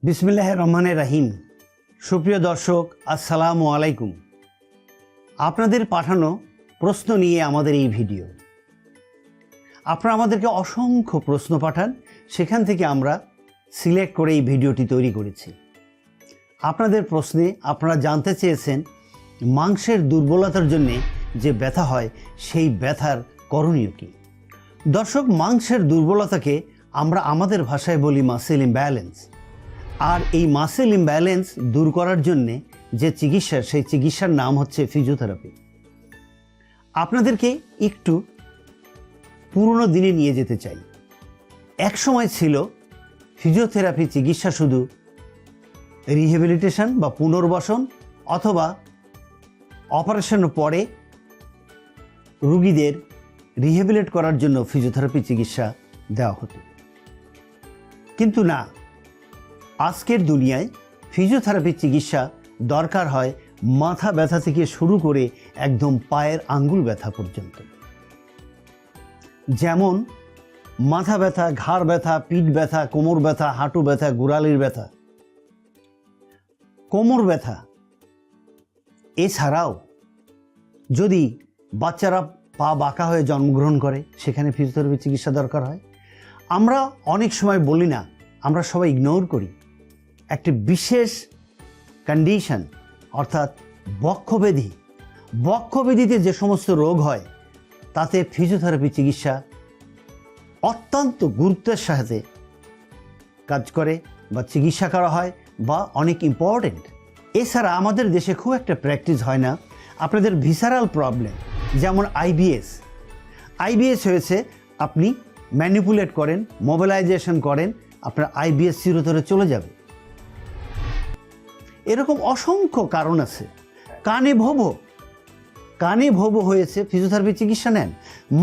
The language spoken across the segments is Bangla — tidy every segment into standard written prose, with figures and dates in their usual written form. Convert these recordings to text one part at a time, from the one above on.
বিসমিল্লাহির রহমানির রহিম। সুপ্রিয় দর্শক, আসসালামু আলাইকুম। আপনাদের পাঠানো প্রশ্ন নিয়ে আমাদের এই ভিডিও। আপনারা আমাদেরকে অসংখ্য প্রশ্ন পাঠান, সেখান থেকে আমরা সিলেক্ট করে এই ভিডিওটি তৈরি করেছি। আপনাদের প্রশ্নে আপনারা জানতে চেয়েছেন মাংসের দুর্বলতার জন্যে যে ব্যথা হয় সেই ব্যথার করণীয় কী। দর্শক, মাংসের দুর্বলতাকে আমরা আমাদের ভাষায় বলি মাসেল ইমব্যালেন্স। আর এই মাসেল ইমব্যালেন্স দূর করার জন্যে যে চিকিৎসা, সেই চিকিৎসার নাম হচ্ছে ফিজিওথেরাপি। আপনাদেরকে একটু পুরনো দিনে নিয়ে যেতে চাই। এক সময় ছিল ফিজিওথেরাপি চিকিৎসা শুধু রিহ্যাবিলিটেশন বা পুনর্বাসন অথবা অপারেশনের পরে রুগীদের রিহ্যাবিলিট করার জন্য ফিজিওথেরাপি চিকিৎসা দেওয়া হতো। কিন্তু না, আজকের দুনিয়ায় ফিজিওথেরাপি চিকিৎসা দরকার হয় মাথা ব্যথা থেকে শুরু করে একদম পায়ের আঙ্গুল ব্যথা পর্যন্ত। যেমন মাথা ব্যথা, ঘাড় ব্যথা, পিঠ ব্যথা, কোমর ব্যথা, হাঁটু ব্যথা, গোড়ালির ব্যথা, কোমর ব্যথা। এছাড়াও যদি বাচ্চারা পা বাঁকা হয়ে জন্মগ্রহণ করে, সেখানে ফিজিওথেরাপি চিকিৎসা দরকার হয়। আমরা অনেক সময় বলি না, আমরা সবাই ইগনোর করি একটি বিশেষ কন্ডিশন, অর্থাৎ বক্ষব্যাধি। বক্ষব্যাধিতে যে সমস্ত রোগ হয় তাতে ফিজিওথেরাপি চিকিৎসা অত্যন্ত গুরুত্বের সাথে কাজ করে বা চিকিৎসা করা হয় বা অনেক ইম্পর্টেন্ট। এছাড়া আমাদের দেশে খুব একটা প্র্যাকটিস হয় না আপনাদের ভিসারাল প্রবলেম, যেমন আইবিএস হয়েছে, আপনি ম্যানিপুলেট করেন, মোবিলাইজেশন করেন, আপনার আইবিএস চিরতরে চলে যাবে। এরকম অসংখ্য কারণ আছে। কানে ভোবো হয়েছে, ফিজিওথেরাপি চিকিৎসা নেন।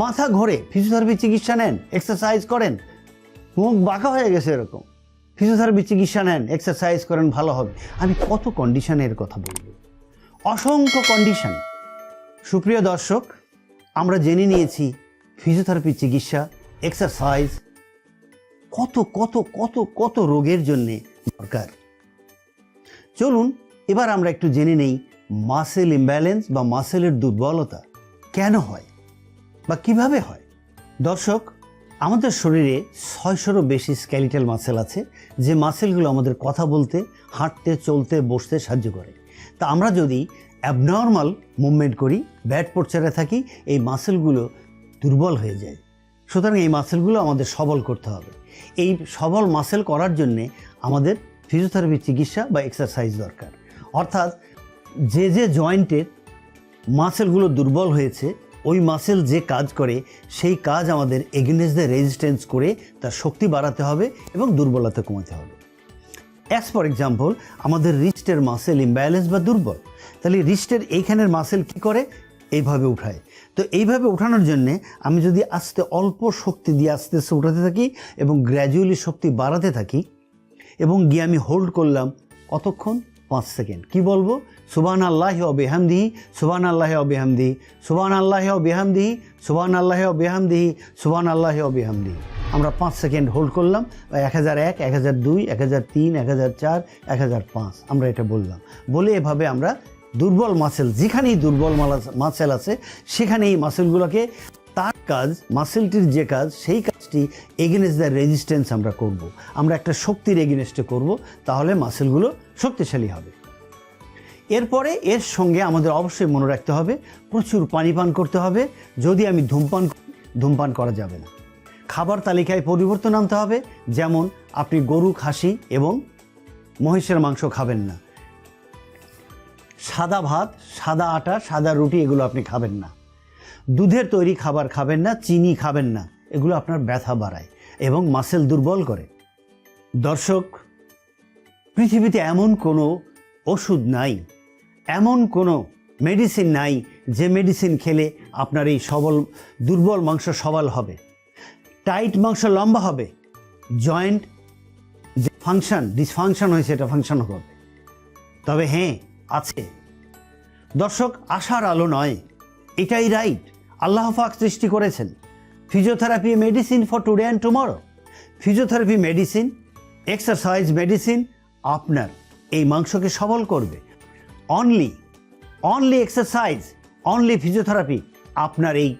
মাথা ঘোরে, ফিজিওথেরাপি চিকিৎসা নেন, এক্সারসাইজ করেন। মুখ বাঁকা হয়ে গেছে, এরকম, ফিজিওথেরাপি চিকিৎসা নেন, এক্সারসাইজ করেন, ভালো হবে। আমি কত কন্ডিশনের কথা বলবো, অসংখ্য কন্ডিশন। সুপ্রিয় দর্শক, আমরা জেনে নিয়েছি ফিজিওথেরাপি চিকিৎসা, এক্সারসাইজ কত কত কত কত রোগের জন্যে দরকার। চলুন এবার আমরা একটু জেনে নেই মাসেল ইমব্যালেন্স বা মাসেলের দুর্বলতা কেন হয় বা কিভাবে হয়। দর্শক, আমাদের শরীরে 600-রও বেশি স্কেলিটাল মাসেল আছে, যে মাসেলগুলো আমাদের কথা বলতে, হাঁটতে, চলতে, বসতে সাহায্য করে। তা আমরা যদি অ্যাবনর্মাল মুভমেন্ট করি, ব্যাড পোস্চারে থাকি, এই মাসেলগুলো দুর্বল হয়ে যায়। সুতরাং এই মাসেলগুলো আমাদের সবল করতে হবে। এই সবল মাসেল করার জন্যে আমাদের ফিজিওথেরাপি চিকিৎসা বা এক্সারসাইজ দরকার। অর্থাৎ যে যে জয়েন্টের মাসেলগুলো দুর্বল হয়েছে, ওই মাসেল যে কাজ করে সেই কাজ আমাদের এগেইনস্ট দ্য রেজিস্ট্যান্স করে তার শক্তি বাড়াতে হবে এবং দুর্বলতা কমাতে হবে। অ্যাজ ফর এক্সাম্পল, আমাদের রিস্টের মাসেল ইমব্যালেন্স বা দুর্বল, তাহলে রিস্টের এইখানের মাসেল কি করে, এইভাবে উঠায়। তো এইভাবে ওঠানোর জন্যে আমি যদি অল্প শক্তি দিয়ে আস্তে আস্তে উঠাতে থাকি এবং গ্র্যাজুয়ালি শক্তি বাড়াতে থাকি এবং গিয়ে আমি হোল্ড করলাম কতক্ষণ, 5 সেকেন্ড। কি বলবো? সুবহানাল্লাহি ওয়া বিহামদিহি, সুবহানাল্লাহি ওয়া বিহামদিহি, সুবহানাল্লাহি ওয়া বিহামদিহি, সুবহানাল্লাহি ওয়া বিহামদিহি, সুবহানাল্লাহি ওয়া বিহামদিহি। আমরা 5 সেকেন্ড হোল্ড করলাম। 1001, 1002, 1003, 1004, 1005 আমরা এটা বললাম। বলে এভাবে আমরা দুর্বল মাসেল, যেখানেই দুর্বল মাসেল আছে সেখানে এই মাসেলগুলোকে, তার কাজ, মাসেলটির যে কাজ, সেই কাজটি এগেইনস্ট দ্য রেজিস্ট্যান্স আমরা করব। আমরা একটা শক্তির এগেইনস্টে করব, তাহলে মাসেলগুলো শক্তিশালী হবে। এরপরে এর সঙ্গে আমাদের অবশ্যই মনে রাখতে হবে প্রচুর পানি পান করতে হবে। যদি আমি ধূমপান করা যাবে না। খাবার তালিকায় পরিবর্তন আনতে হবে, যেমন আপনি গরু, খাসি এবং মহিষের মাংস খাবেন না। সাদা ভাত, সাদা আটা, সাদা রুটি এগুলো আপনি খাবেন না। দুধের তৈরি খাবার খাবেন না, চিনি খাবেন না, এগুলো আপনার ব্যথা বাড়ায় এবং মাসেল দুর্বল করে। দর্শক, পৃথিবীতে এমন কোনো ওষুধ নাই, এমন কোনো মেডিসিন নাই যে মেডিসিন খেলে আপনার এই দুর্বল মাংস সবল হবে, টাইট মাংস লম্বা হবে, জয়েন্ট যে ডিসফাংশন হয়েছে এটা ফাংশন হবে। তবে হ্যাঁ, আছে। দর্শক, আশার আলো নয়, এটাই রাইট। আল্লাহ পাক সৃষ্টি করেছেন physiotherapy medicine for today and tomorrow. Physiotherapy medicine, exercise medicine আপনার এই মাংসকে সবল করবে। অনলি এক্সারসাইজ, অনলি ফিজিওথেরাপি আপনার এই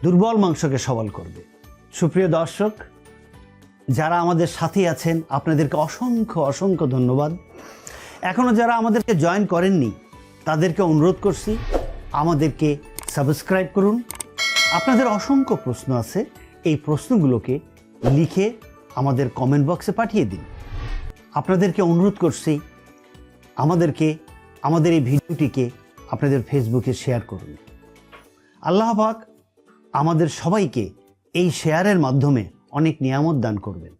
দুর্বল মাংসকে সবল করবে। সুপ্রিয় দর্শক, যারা আমাদের সাথে আছেন আপনাদেরকে অসংখ্য ধন্যবাদ। এখনও যারা আমাদেরকে জয়েন করেননি তাদেরকে অনুরোধ করছি আমাদেরকে সাবস্ক্রাইব করুন। আপনাদের অসংখ্য প্রশ্ন আছে, এই প্রশ্নগুলোকে লিখে আমাদের কমেন্ট বক্সে পাঠিয়ে দিন। আপনাদেরকে অনুরোধ করছি আমাদের এই ভিডিওটিকে আপনাদের ফেসবুকে শেয়ার করুন। আল্লাহ পাক আমাদের সবাইকে এই শেয়ারের মাধ্যমে অনেক নিয়ামত দান করবেন।